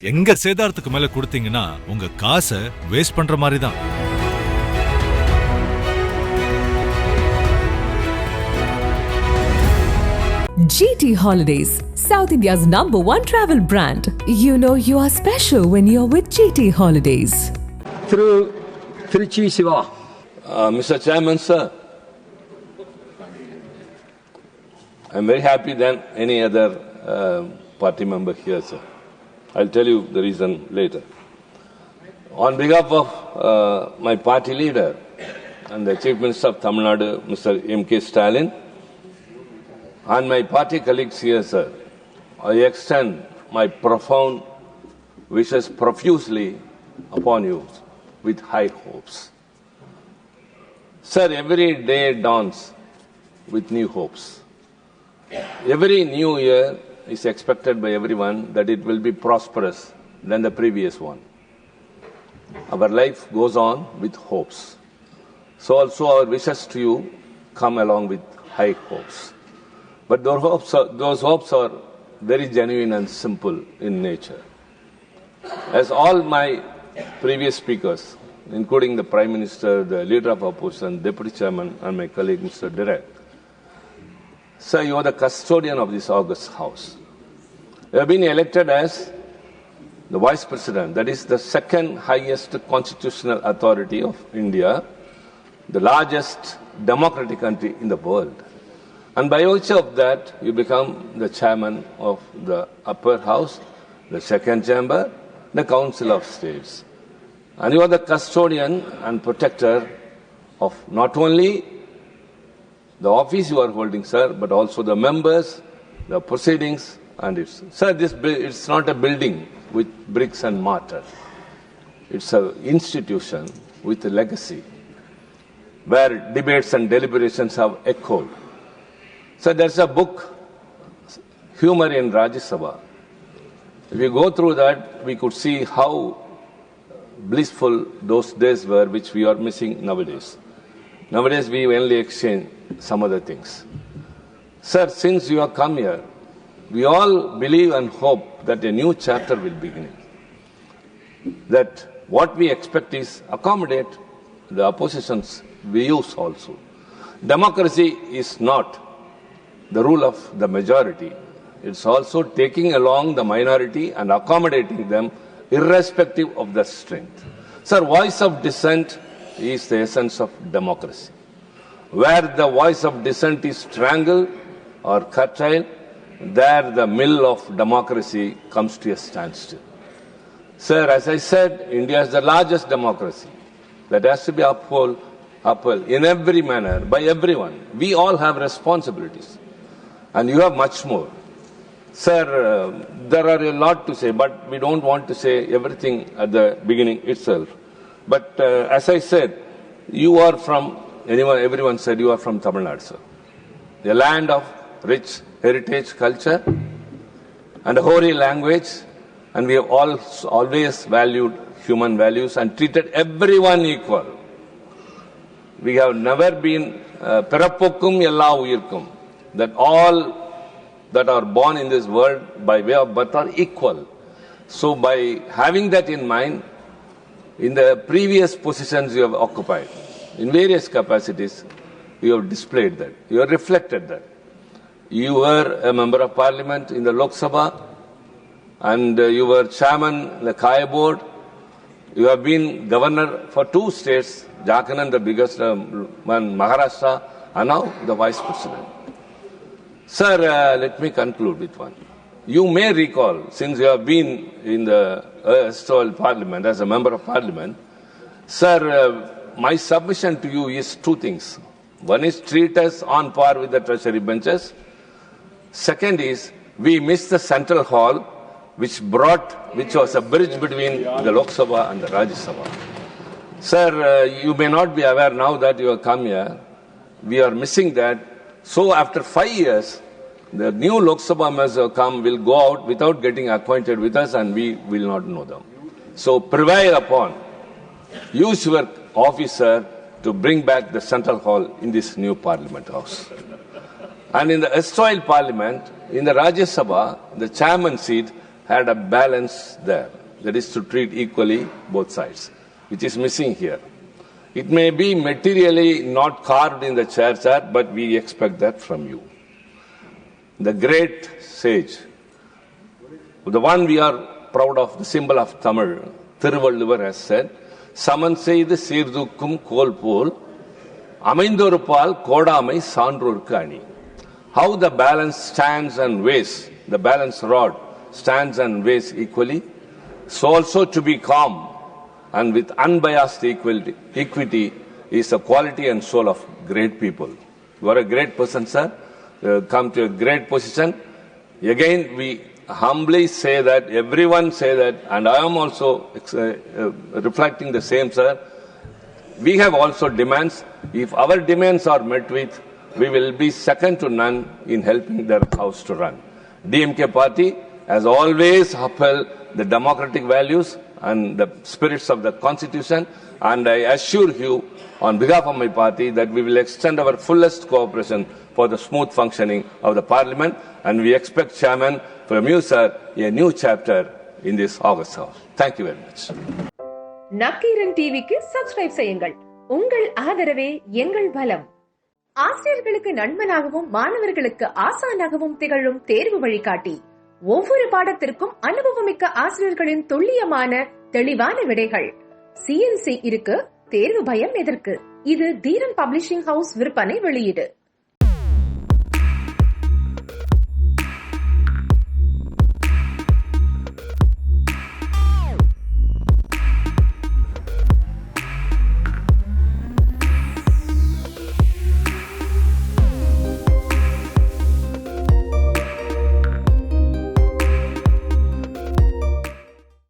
எங்க சேதாரத்துக்கு மேல கொடுத்தீங்கன்னா உங்க காசை வேஸ்ட் பண்ற மாதிரி தான். GT Holidays, South India's #1 travel brand. You know you are special when you're with GT Holidays. Through Trichy Siva. Mr. Chairman, sir, I'm very happy than any other party member here, sir. I'll tell you the reason later. On behalf of my party leader and the Chief Minister of Tamil Nadu, Mr. M.K. Stalin, and my party colleagues here, sir, I extend my profound wishes profusely upon you with high hopes. Sir, every day dawns with new hopes. Every new year is expected by everyone that it will be prosperous than the previous one. Our life goes on with hopes. So also our wishes to you come along with high hopes. But those hopes are very genuine and simple in nature. As all my previous speakers, including the Prime Minister, the Leader of Opposition, Deputy Chairman, and my colleague Mr. Direk, sir, you are the custodian of this august house. You have been elected as the Vice President, that is the second highest constitutional authority of India, the largest democratic country in the world. And by virtue of that, you become the Chairman of the upper house, the second chamber, the Council of States. And you are the custodian and protector of not only the office you are holding, sir, but also the members, the proceedings, and it's. Sir, it's not a building with bricks and mortar. It's an institution with a legacy where debates and deliberations have echoed. So there's a book, Humor in Rajya Sabha. If you go through that, we could see how blissful those days were, which we are missing nowadays. Nowadays, we only exchange some other things. Sir, since you have come here, we all believe and hope that a new chapter will begin. That what we expect is accommodate the opposition's views also. Democracy is not the rule of the majority. It's also taking along the minority and accommodating them irrespective of their strength. Sir, voice of dissent is the essence of democracy. Where the voice of dissent is strangled or curtailed, there the mill of democracy comes to a standstill. Sir, as I said, India is the largest democracy that has to be upheld in every manner by everyone. We all have responsibilities, and you have much more. Sir, there are a lot to say, but we don't want to say everything at the beginning itself. But as I said, you are from, everyone said you are from Tamil Nadu, sir. The land of rich heritage, culture, and a hoary language, and we have always valued human values and treated everyone equal. We have never been pirapokkum ella uyirkum, that all that are born in this world by way of birth are equal. So by having that in mind, in the previous positions you have occupied, in various capacities, you have displayed that, you have reflected that. You were a member of parliament in the Lok Sabha, and you were chairman of the Kaya board. You have been governor for 2 states, Jharkhand, the biggest one, Maharashtra, and now the vice president. Sir, let me conclude with one. You may recall, since you have been in the Erstwhile Parliament as a member of Parliament, sir, my submission to you is 2 things. One is treat us on par with the treasury benches. Second is we missed the central hall, which was a bridge between the Lok Sabha and the Rajya Sabha. Sir, you may not be aware now that you have come here. We are missing that. So after 5 years, the new Lok Sabha members will go out without getting acquainted with us, and we will not know them. So prevail upon, use your officer to bring back the central hall in this new Parliament House. And in the erstwhile Parliament, in the Rajya Sabha, the chairman seat had a balance there. That is to treat equally both sides, which is missing here. It may be materially not carved in the chair, sir, but we expect that from you. The great sage, the one we are proud of, the symbol of Tamil, Thiruvalluvar has said, Saman செய்து சீர்தூக்கும் கோல் போல் அமைந்தொருபால் கோடாமை சான்றோர்க்கு அணி. How the balance stands and weighs, the balance rod stands and weighs equally, so also to be calm and with unbiased equity is the quality and soul of great people. You are a great person, sir. Come to a great position. Again, we humbly say that, everyone say that, and I am also reflecting the same, sir. We have also demands. If our demands are met with, we will be second to none in helping their house to run. DMK party has always upheld the democratic values and the spirits of the constitution, and I assure you on behalf of my party that we will extend our fullest cooperation for the smooth functioning of the parliament, and we expect, Chairman, from you, sir, a new chapter in this August House. Thank you very much. Nakkheeran டிவிக்கு subscribe செய்யுங்கள். உங்கள் ஆதரவே எங்கள் பலம். ஆசிரியர்களுக்கு நண்பனாகவும் மாணவர்களுக்கு ஆசானாகவும் திகழும் தேர்வு வழிகாட்டி. ஒவ்வொரு பாடத்திற்கும் அனுபவமிக்க ஆசிரியர்களின் துல்லியமான தெளிவான விடைகள். CNC இருக்கு, தேர்வு பயம் எதற்கு? இது தீரன் பப்ளிஷிங் ஹவுஸ் விற்பனை வெளியீடு.